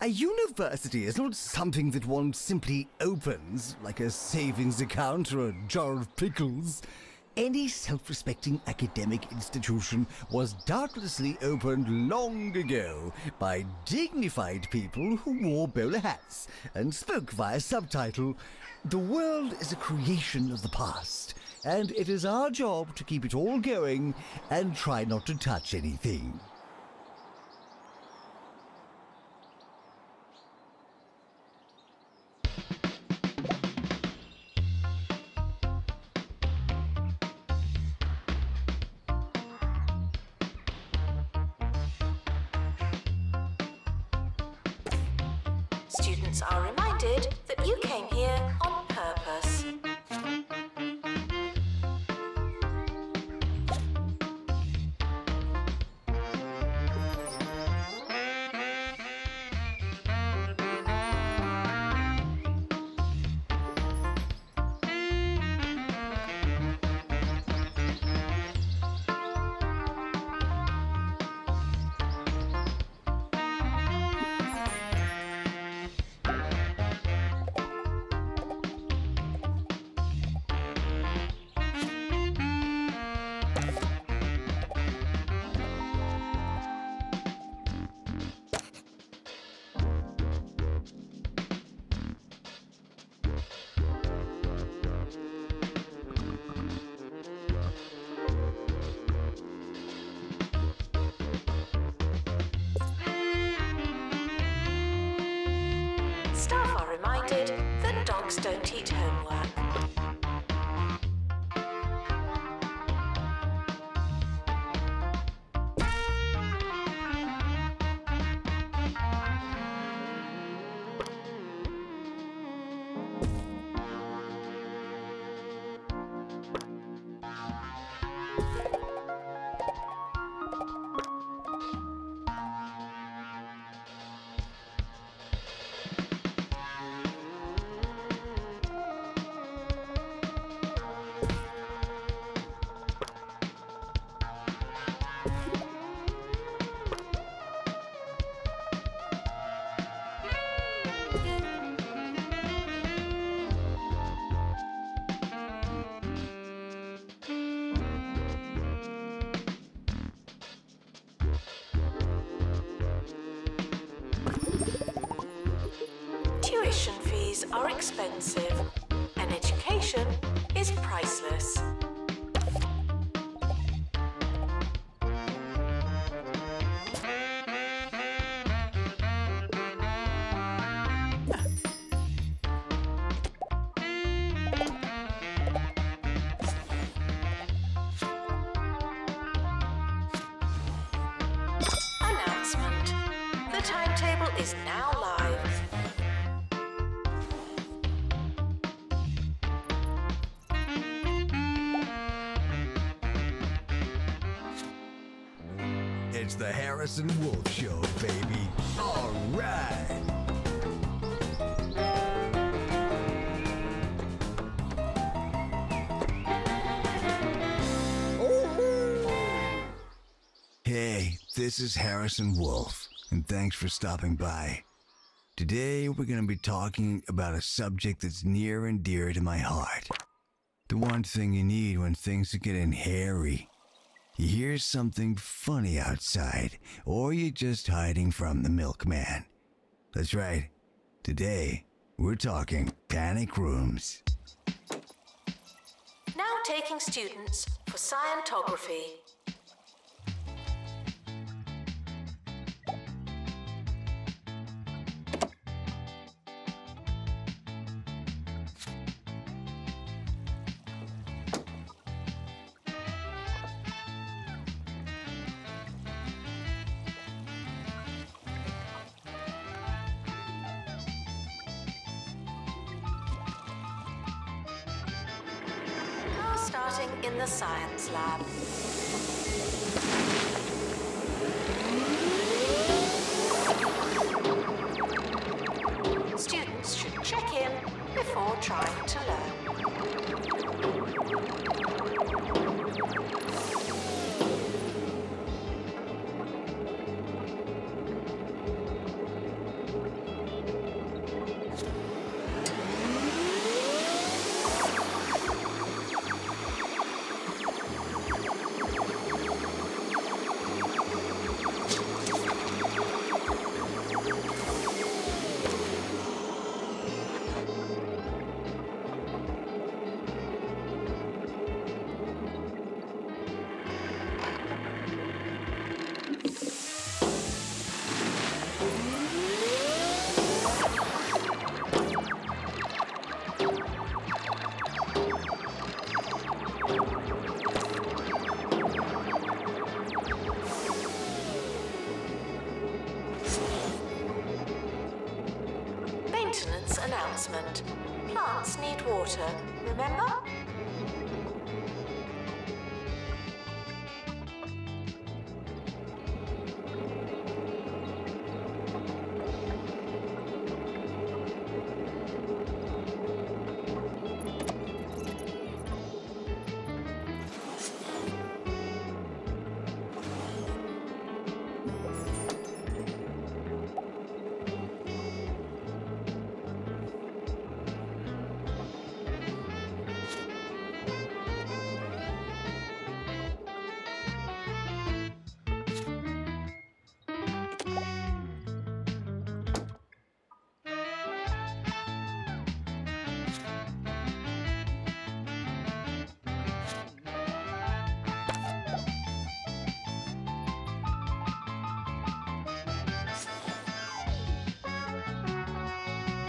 A university is not something that one simply opens, like a savings account or a jar of pickles. Any self-respecting academic institution was doubtlessly opened long ago by dignified people who wore bowler hats and spoke via subtitle. The world is a creation of the past, and it is our job to keep it all going and try not to touch anything. Students are reminded that you came here on purpose. Staff are reminded that dogs don't eat homework. Tuition fees are expensive, and education is priceless. Announcement. The timetable is now live. It's the Harrison Wolf Show, baby. All right. Hey, this is Harrison Wolf, and thanks for stopping by. Today, we're going to be talking about a subject that's near and dear to my heart. The one thing you need when things are getting hairy. You hear something funny outside, or you're just hiding from the milkman. That's right. Today, we're talking panic rooms. Now taking students for Scientography. Starting in the science lab. Students should check in before trying to learn. announcement. Plants need water, remember?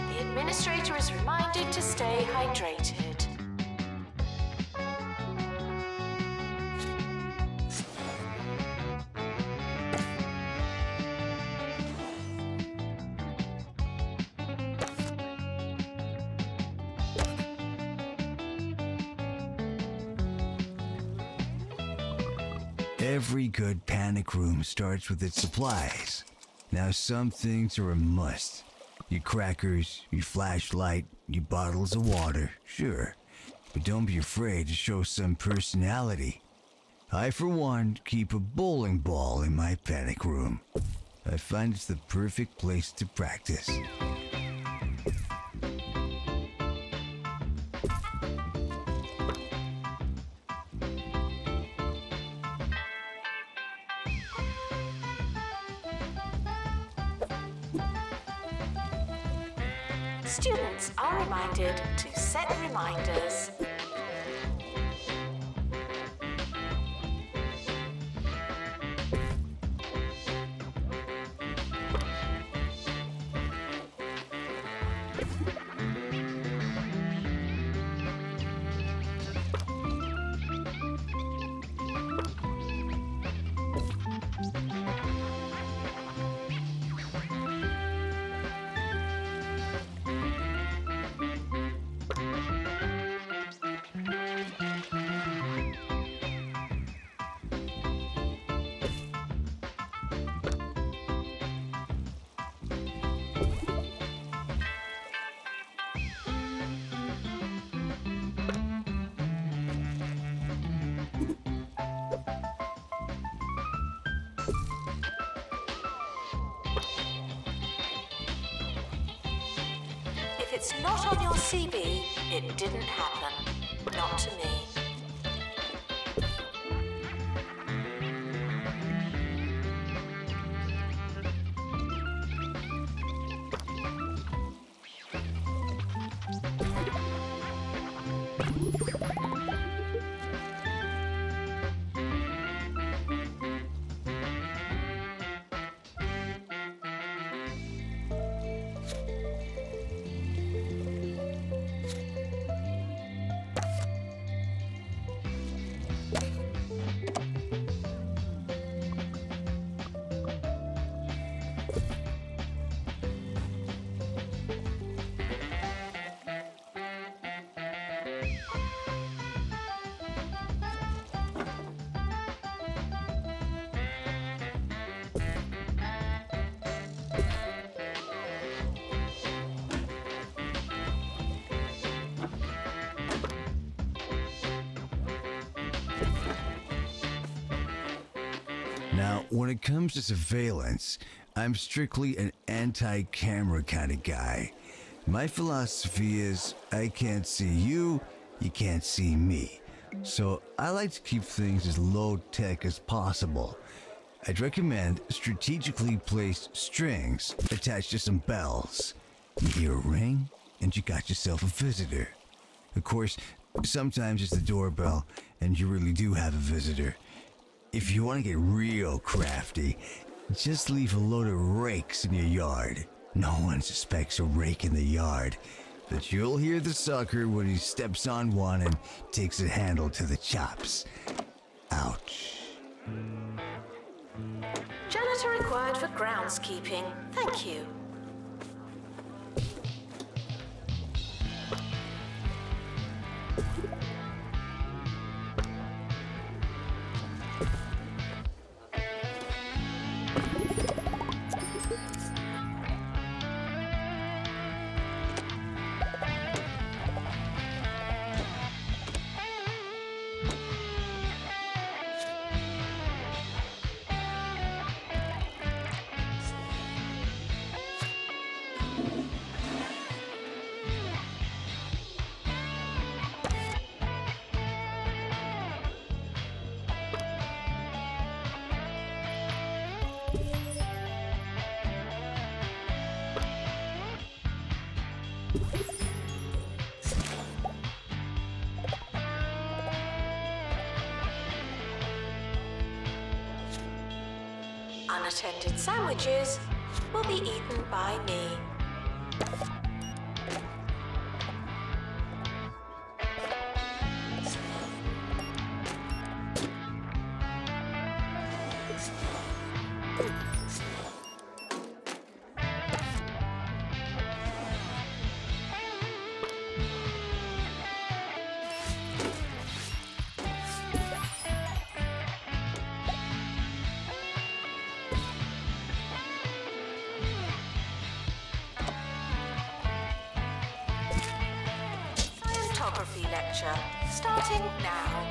The administrator is reminded to stay hydrated. Every good panic room starts with its supplies. Now some things are a must. Your crackers, your flashlight, your bottles of water, sure. But don't be afraid to show some personality. I, for one, keep a bowling ball in my panic room. I find it's the perfect place to practice. Students are reminded to set reminders. If it's not on your CV, it didn't happen. Not to me. Now, when it comes to surveillance, I'm strictly an anti-camera kind of guy. My philosophy is, I can't see you, you can't see me. So I like to keep things as low-tech as possible. I'd recommend strategically placed strings attached to some bells. You hear a ring, and you got yourself a visitor. Of course, sometimes it's the doorbell, and you really do have a visitor. If you want to get real crafty, just leave a load of rakes in your yard. No one suspects a rake in the yard, but you'll hear the sucker when he steps on one and takes a handle to the chops. Ouch. Janitor required for groundskeeping. Thank you. unattended sandwiches will be eaten by me. Photography lecture starting now.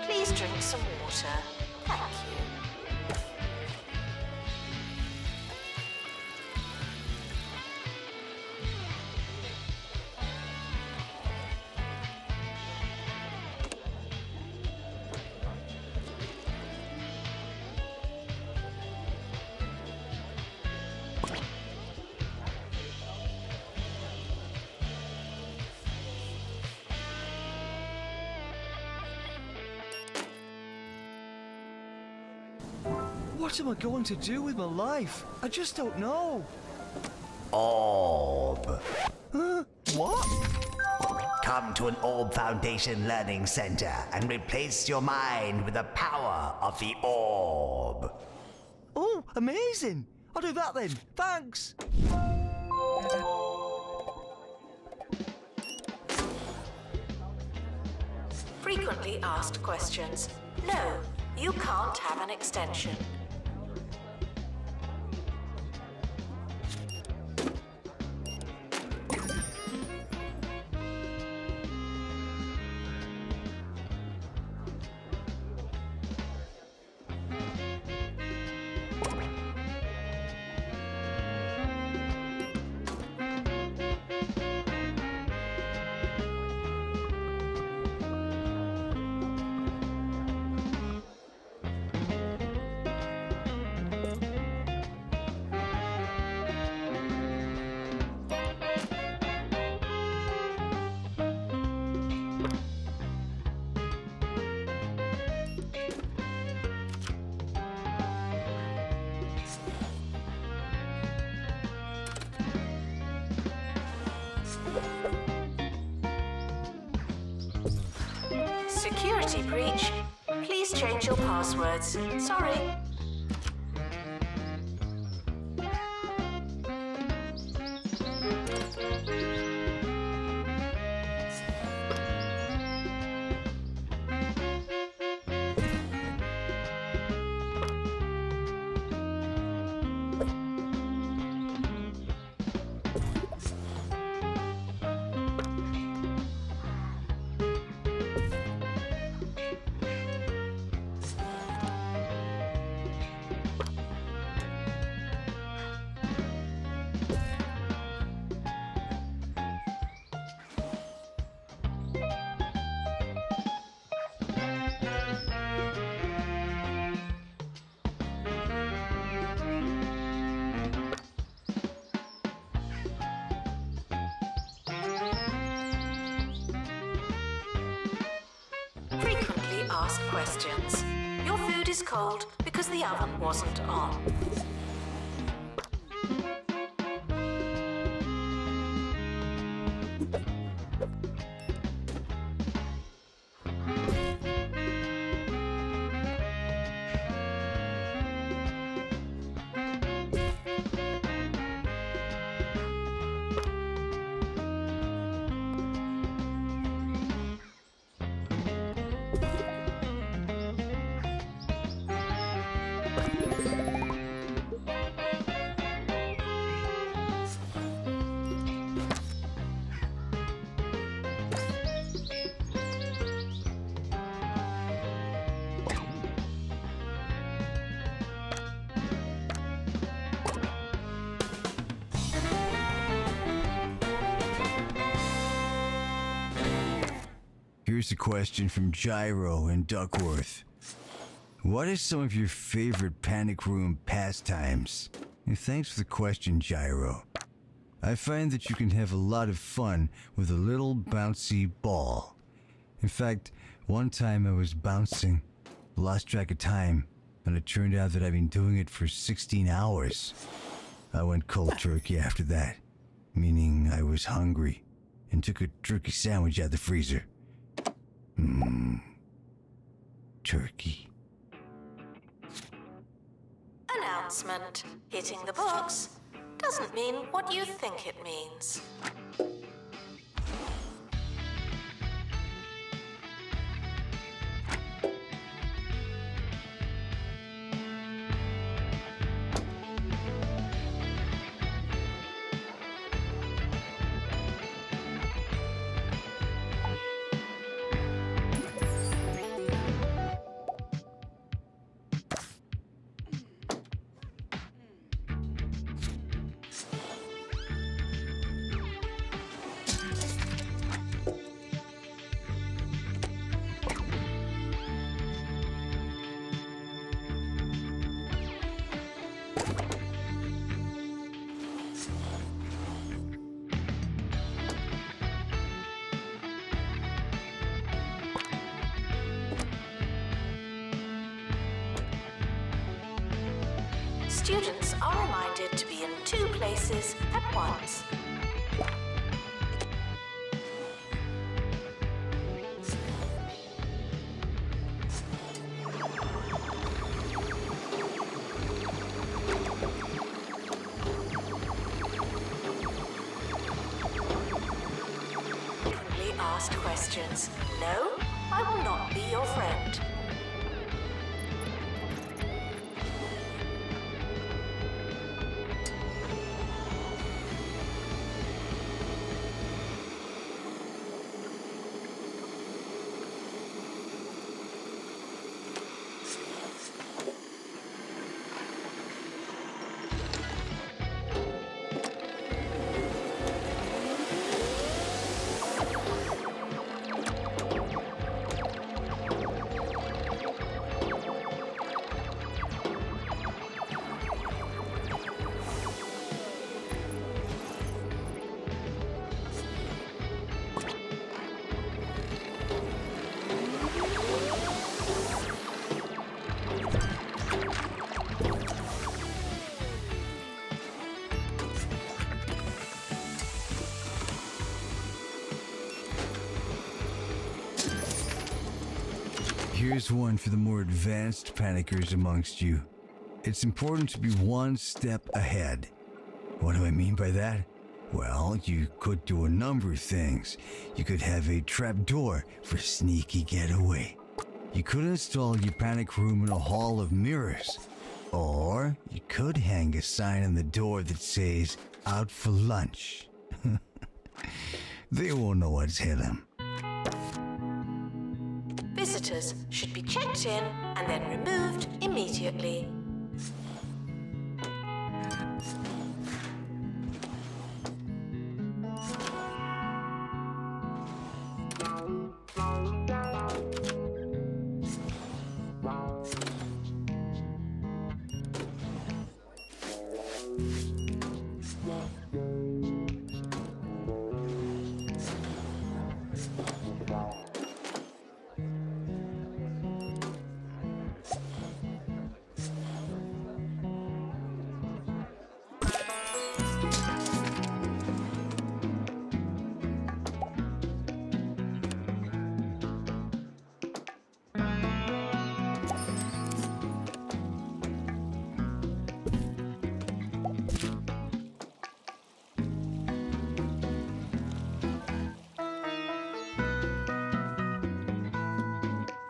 Please drink some water. Thank you. What am I going to do with my life? I just don't know. Orb. Huh? What? Come to an Orb Foundation Learning Center and replace your mind with the power of the Orb. Oh, amazing. I'll do that then. Thanks. Frequently asked questions. No, you can't have an extension. Security breach. Please change your passwords. Sorry. Frequently asked questions. Your food is cold because the oven wasn't on. Here's a question from Gyro in Duckworth. What are some of your favorite panic room pastimes? And thanks for the question, Gyro. I find that you can have a lot of fun with a little bouncy ball. In fact, one time I was bouncing, lost track of time, and it turned out that I'd been doing it for 16 hours. I went cold turkey after that, meaning I was hungry, and took a turkey sandwich out the freezer. Turkey. Announcement. Hitting the books doesn't mean what you think it means. Students are reminded to be in 2 places at once. Frequently asked questions. No, I will not be your friend. Here's one for the more advanced panickers amongst you. It's important to be one step ahead. What do I mean by that? Well, you could do a number of things. You could have a trapdoor for sneaky getaway. You could install your panic room in a hall of mirrors. Or you could hang a sign on the door that says, "Out for lunch." They won't know what's hit them. Visitors should be checked in and then removed immediately.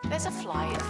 There's a fly in here.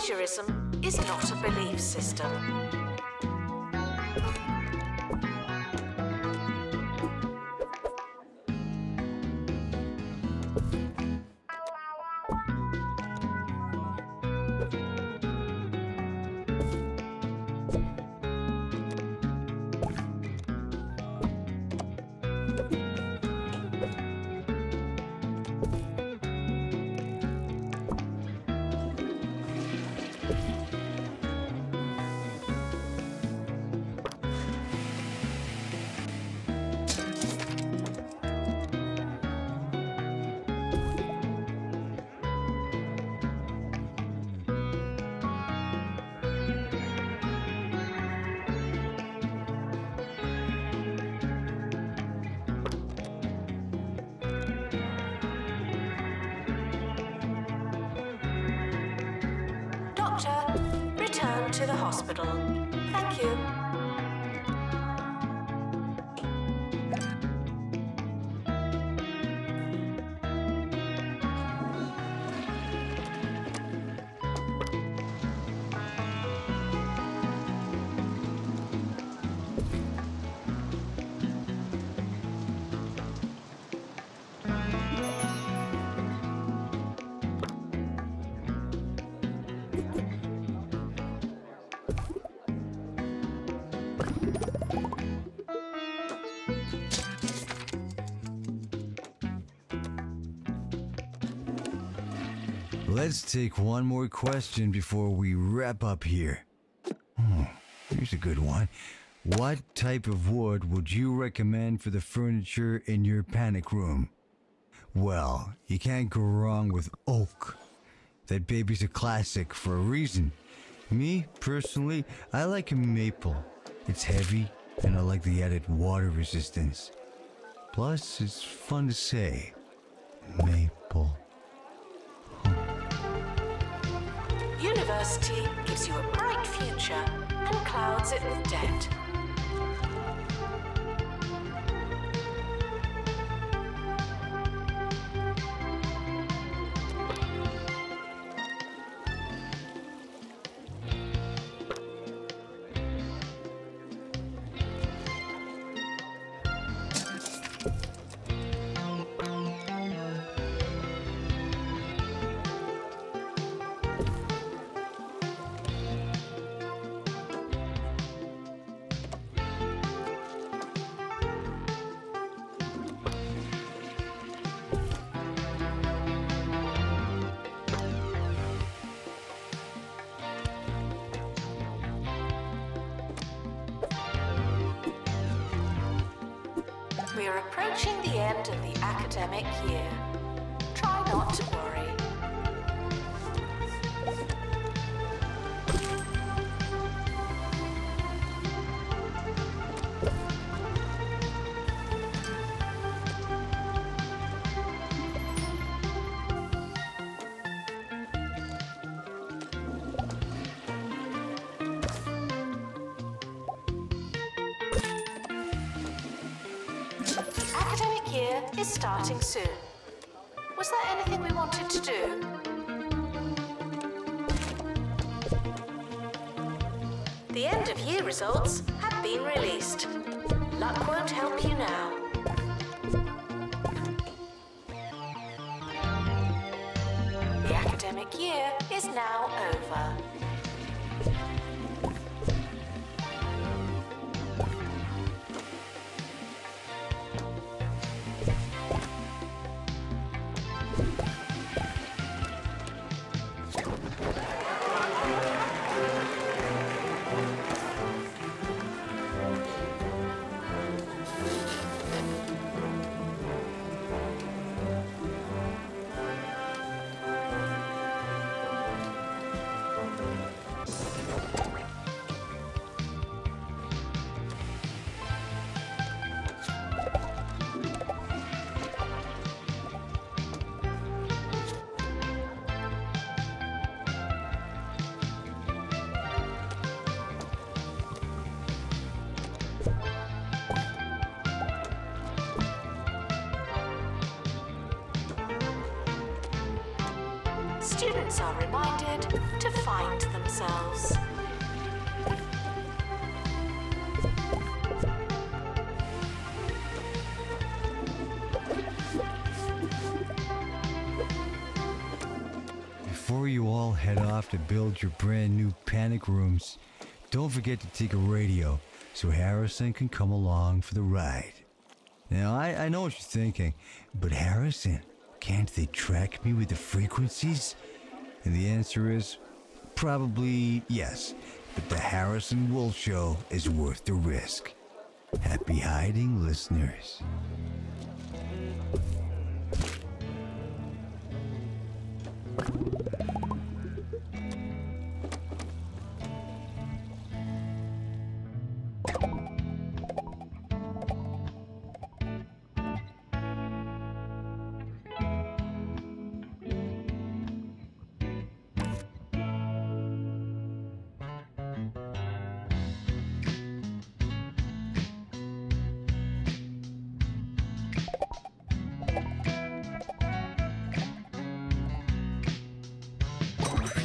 Pleasurism is not a belief system. Doctor, return to the hospital. Thank you. Let's take one more question before we wrap up here. Here's a good one. What type of wood would you recommend for the furniture in your panic room? Well, you can't go wrong with oak. That baby's a classic for a reason. Me, personally, I like a maple. It's heavy, and I like the added water resistance. Plus, it's fun to say. Maple. University gives you a bright future and clouds it with debt. We're approaching the end of the academic year. Try not to worry. Academic year is starting soon. Was there anything we wanted to do? The end of year results have been released. Luck won't help you now. The academic year is now over. Students are reminded needed to find themselves. Before you all head off to build your brand new panic rooms, don't forget to take a radio so Harrison can come along for the ride. Now, I know what you're thinking, but Harrison, can't they track me with the frequencies? And the answer is probably yes, but the Harrison Wolf Show is worth the risk. Happy hiding, listeners.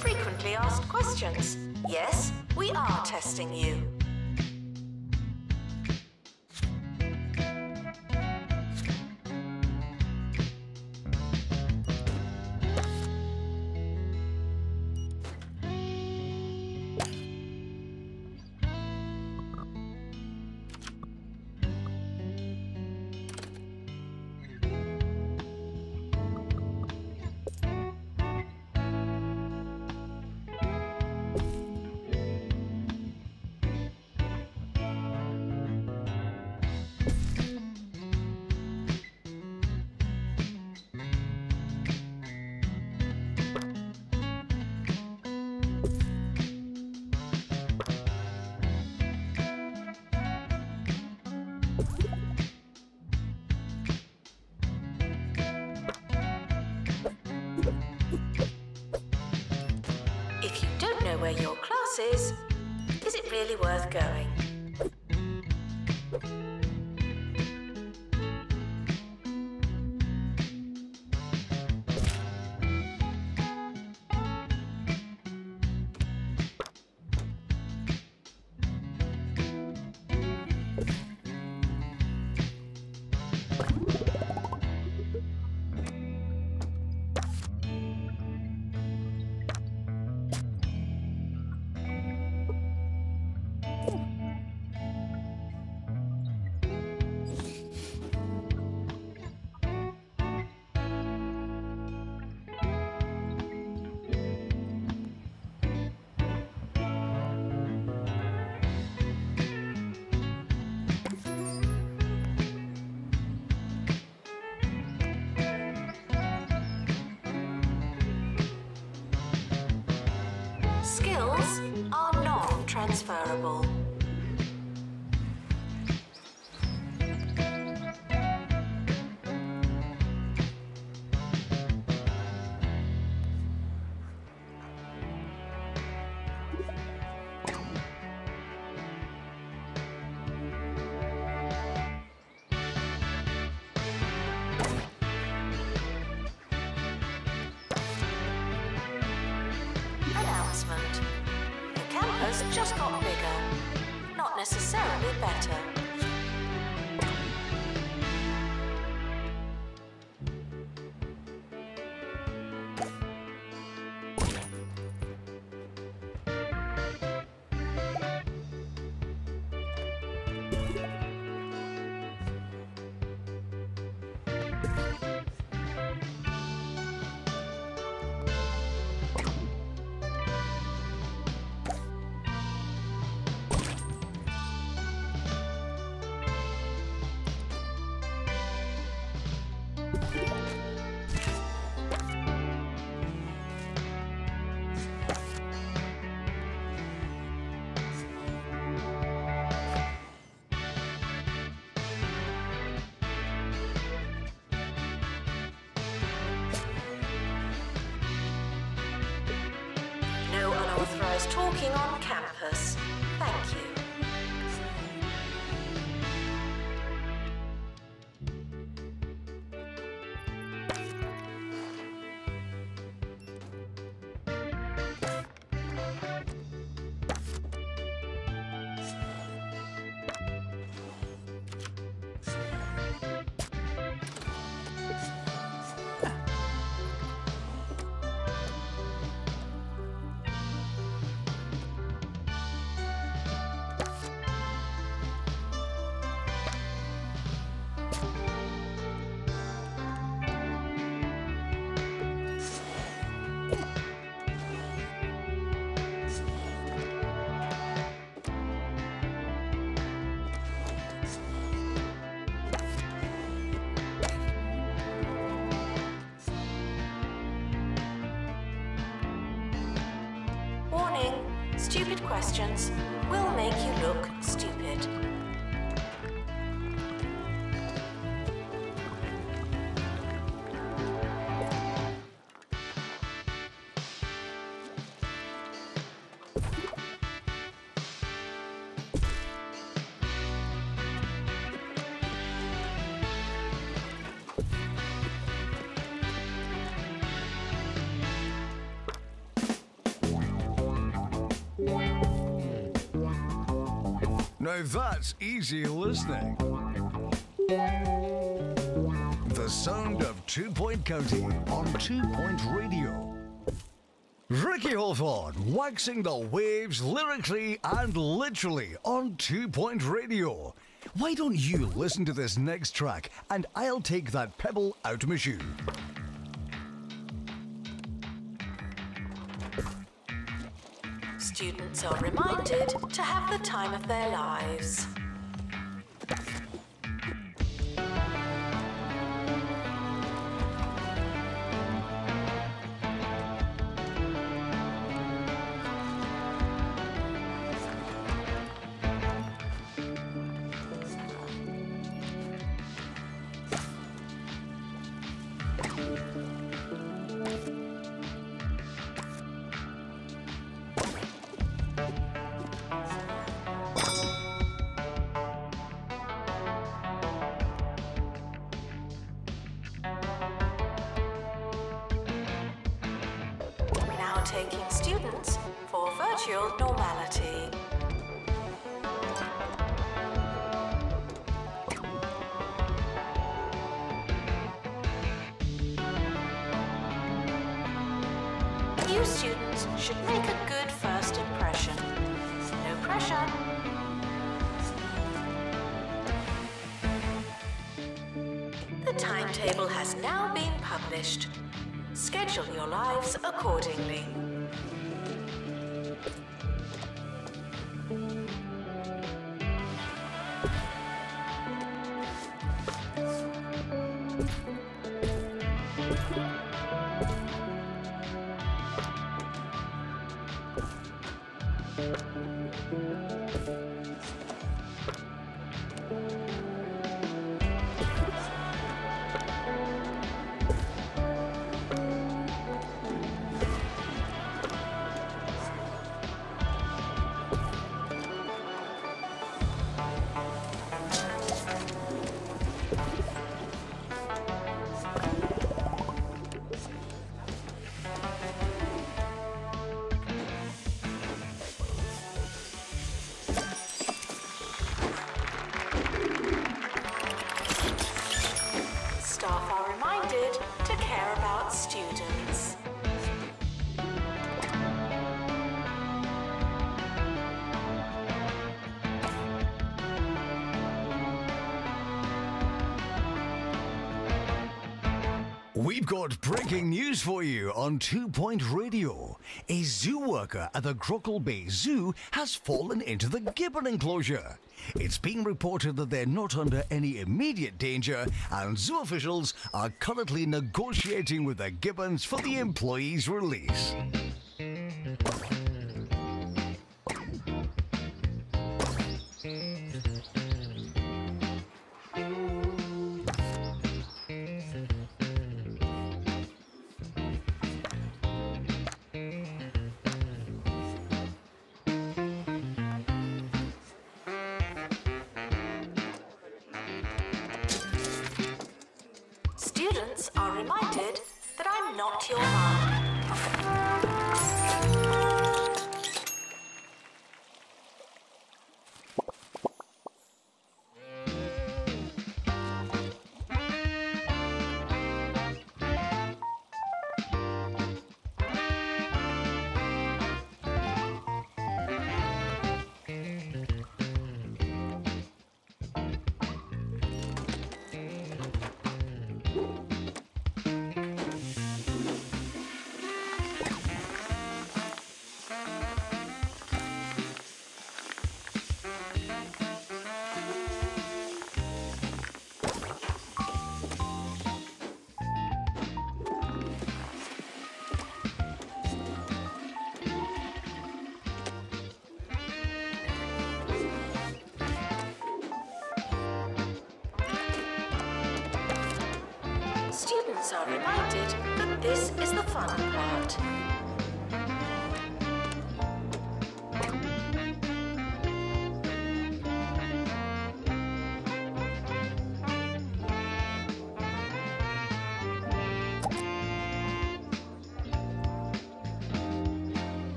Frequently asked questions. Yes, we are testing you. If you don't know where your class is it really worth going? Skills are non-transferable. Announcement. The campus just got bigger, not necessarily better. No unauthorized talking on campus. Thank you. Stupid questions will make you look stupid. Now that's easy listening. The sound of 2 Point County on 2 Point Radio. Ricky Hawthorne waxing the waves lyrically and literally on 2 Point Radio. Why don't you listen to this next track and I'll take that pebble out of my shoe. Students are reminded to have the time of their lives. Taking students for virtual normality. New students should make a good first impression. No pressure. The timetable has now been published. Schedule your lives accordingly. Staff are reminded to care about students. We've got breaking news for you on 2 Point Radio. A zoo worker at the Crockle Bay Zoo has fallen into the gibbon enclosure. It's been reported that they're not under any immediate danger, and zoo officials are currently negotiating with the gibbons for the employee's release. Students are reminded that I'm not your mum. Students are reminded that this is the fun part.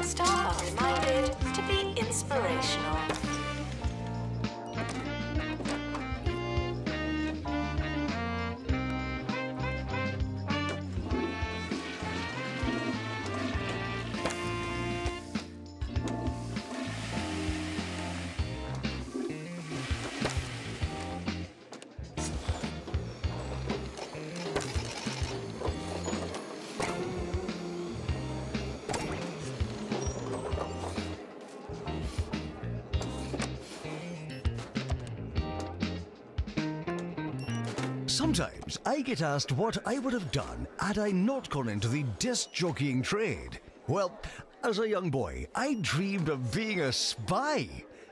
Staff are reminded to be inspirational. Sometimes I get asked what I would have done had I not gone into the disc jockeying trade. Well, as a young boy, I dreamed of being a spy.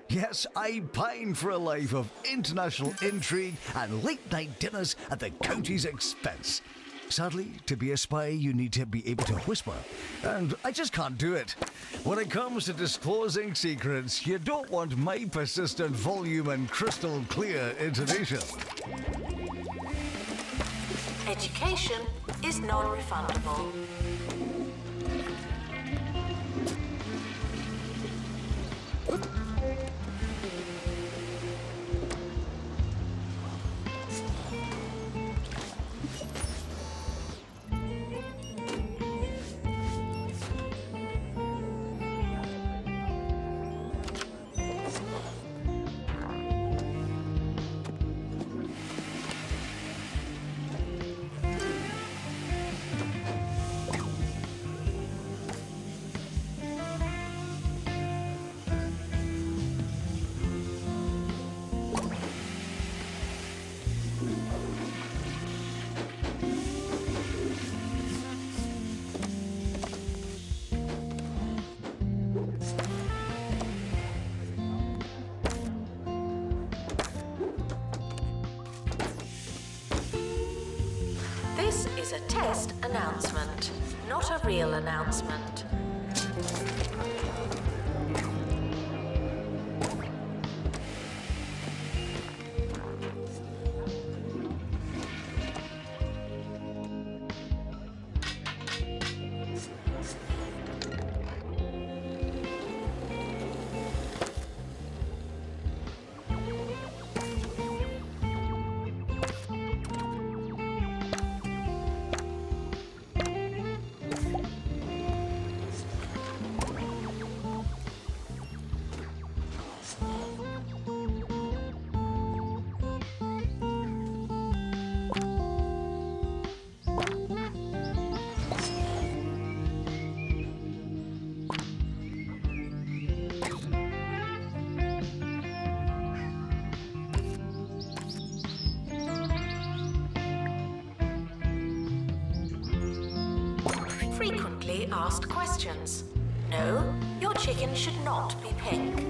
Yes, I pined for a life of international intrigue and late-night dinners at the county's expense. Sadly, to be a spy, you need to be able to whisper, and I just can't do it. When it comes to disclosing secrets, you don't want my persistent volume and crystal clear intonation. Education is non-refundable. This is a test announcement, not a real announcement. Frequently asked questions. No, your chicken should not be pink.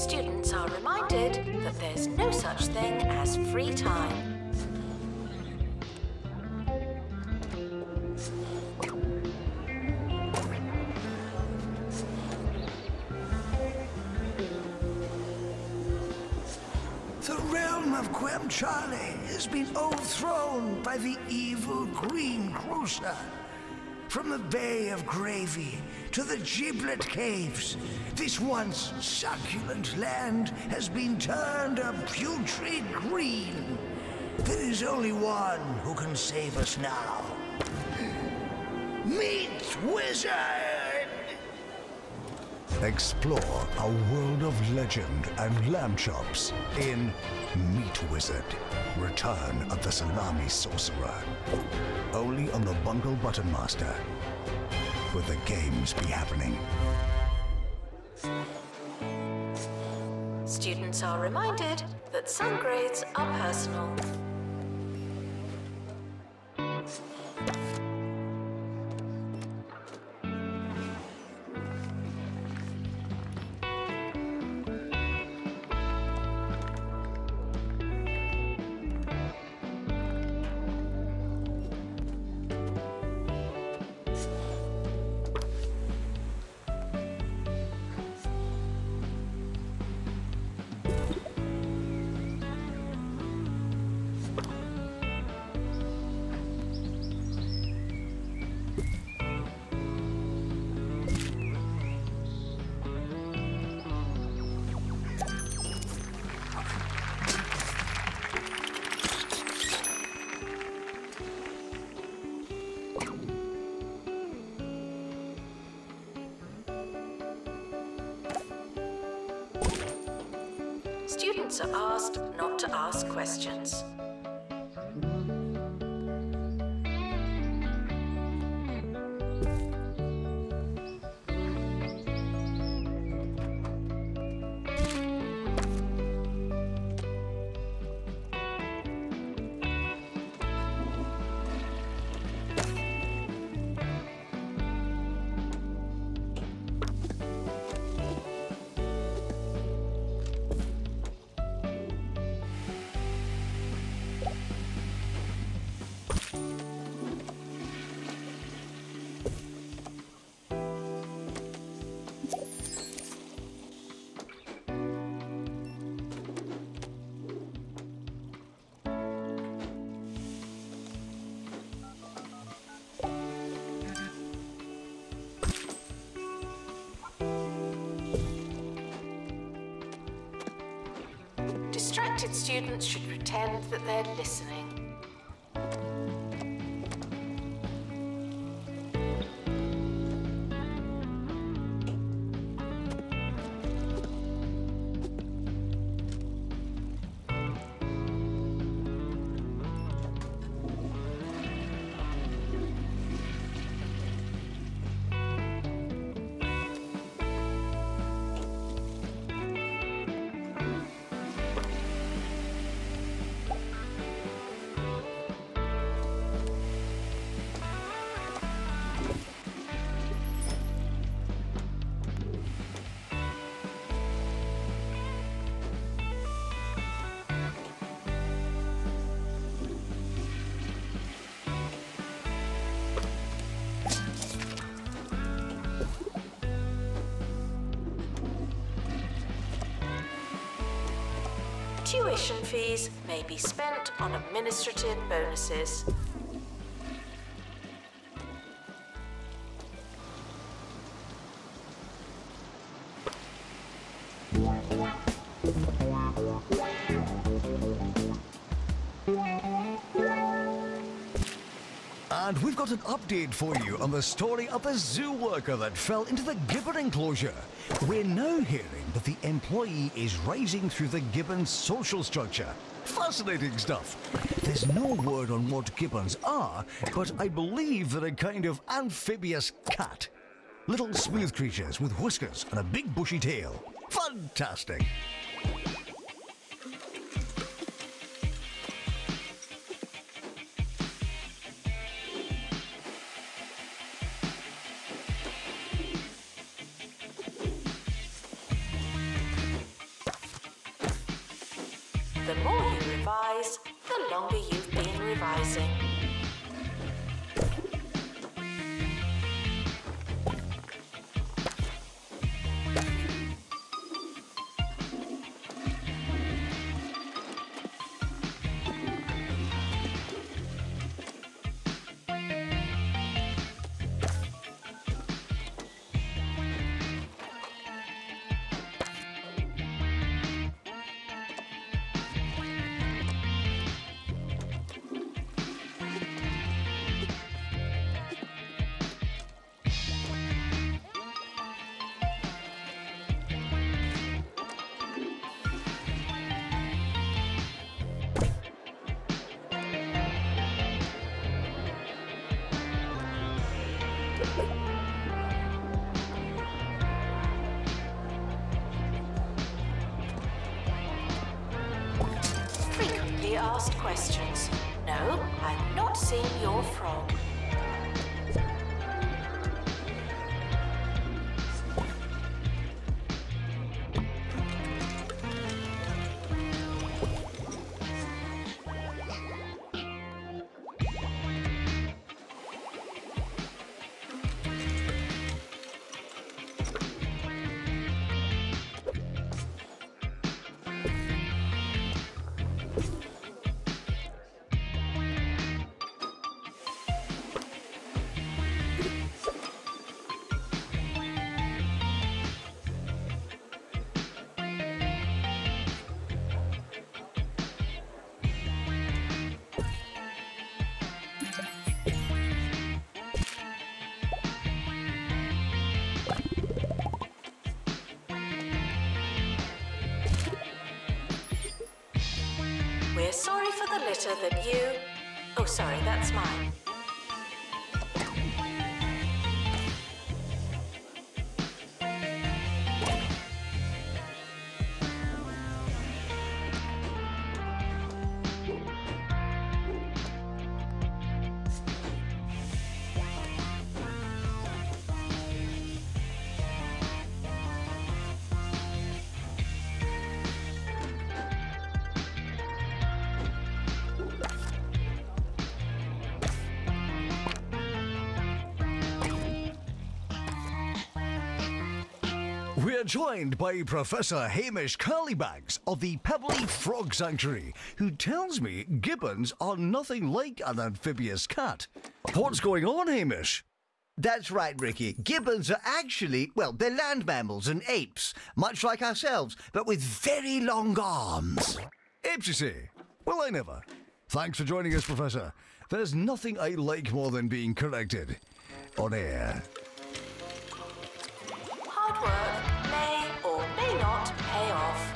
Students are reminded that there's no such thing as free time. The realm of Charlie has been overthrown by the evil Green Cruiser. From the Bay of Gravy to the Giblet Caves, this once succulent land has been turned a putrid green. There is only one who can save us now. Meet Wizard! Explore a world of legend and lamb chops in Meat Wizard, Return of the Salami Sorcerer. Only on the Bungle Button Master, where the games be happening. Students are reminded that some grades are personal. Students are asked not to ask questions. Distracted students should pretend that they're listening. Tuition fees may be spent on administrative bonuses. And we've got an update for you on the story of the zoo worker that fell into the gibbon enclosure. We're now hearing that the employee is rising through the gibbon's social structure. Fascinating stuff. There's no word on what gibbons are, but I believe they're a kind of amphibious cat. Little smooth creatures with whiskers and a big bushy tail. Fantastic. The more you revise, the longer you've been revising. Frequently asked questions. No, I've not seen your frog. We're sorry for the litter that you... Oh, sorry, that's mine. We're joined by Professor Hamish Curlybags of the Pebbly Frog Sanctuary, who tells me gibbons are nothing like an amphibious cat. What's going on, Hamish? That's right, Ricky. Gibbons are actually, well, they're land mammals and apes, much like ourselves, but with very long arms. Apes, you say? Well, I never. Thanks for joining us, Professor. There's nothing I like more than being corrected. On air. Hard work may or may not pay off.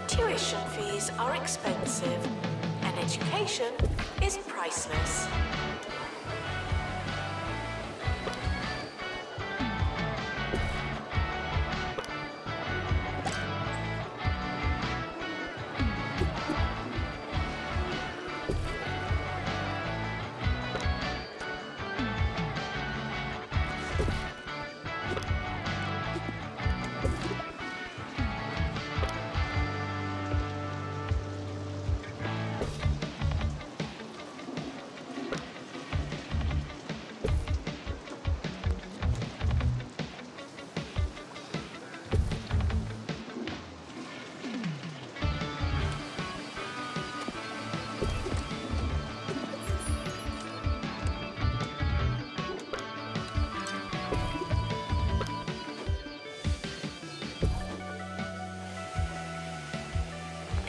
Tuition fees are expensive, and education is priceless.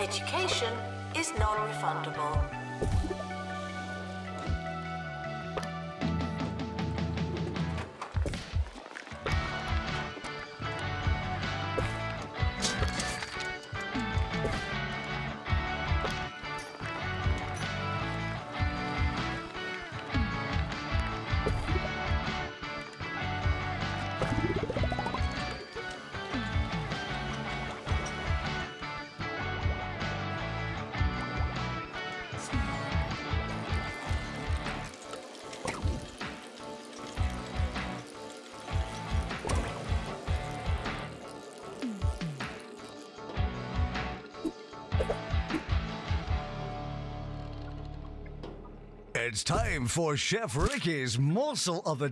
Education is non-refundable. It's time for Chef Ricky's morsel of the